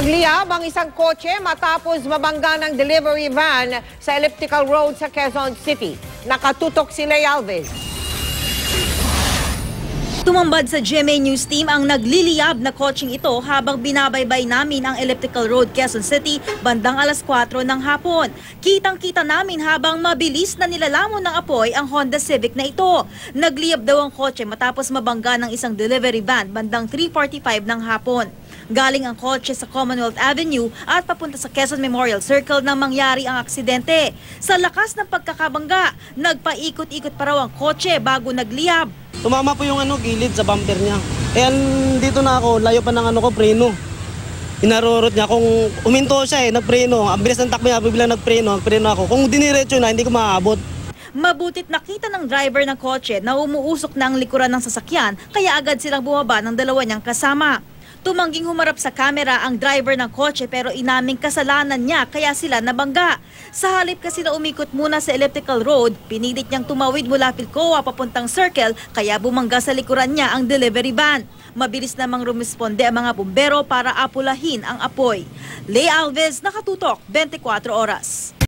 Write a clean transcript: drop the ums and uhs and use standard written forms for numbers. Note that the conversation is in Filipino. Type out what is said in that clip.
Nagliyab ang isang kotse matapos mabangga ng delivery van sa Elliptical Road sa Quezon City. Nakatutok si Lay Alves. Tumambad sa GMA News Team ang nagliliyab na kotseng ito habang binabaybay namin ang Elliptical Road, Quezon City bandang alas 4 ng hapon. Kitang-kita namin habang mabilis na nilalamon ng apoy ang Honda Civic na ito. Nagliyab daw ang kotse matapos mabangga ng isang delivery van bandang 3:45 ng hapon. Galing ang kotse sa Commonwealth Avenue at papunta sa Quezon Memorial Circle nang mangyari ang aksidente. Sa lakas ng pagkakabangga, nagpaikot-ikot pa raw ang kotse bago nagliyab. Tumama po yung gilid sa bumper niya. Eh, dito na ako, layo pa ng preno. Inarorot niya. Kung uminto siya nagpreno. Ang bilis ng takbo niya, biglang nagpreno ako. Kung diniretso na, hindi ko maaabot. Mabutit nakita ng driver ng kotse na umuusok na ang likuran ng sasakyan, kaya agad silang bumaba ng dalawa niyang kasama. Tumangging humarap sa kamera ang driver ng kotse pero inaming kasalanan niya kaya sila nabangga. Sa halip kasi na umikot muna sa Elliptical Road, pinilit niyang tumawid mula Pilcoa papuntang Circle kaya bumangga sa likuran niya ang delivery van. Mabilis namang rumisponde ang mga bumbero para apulahin ang apoy. Lay Alves, Nakatutok, 24 Oras.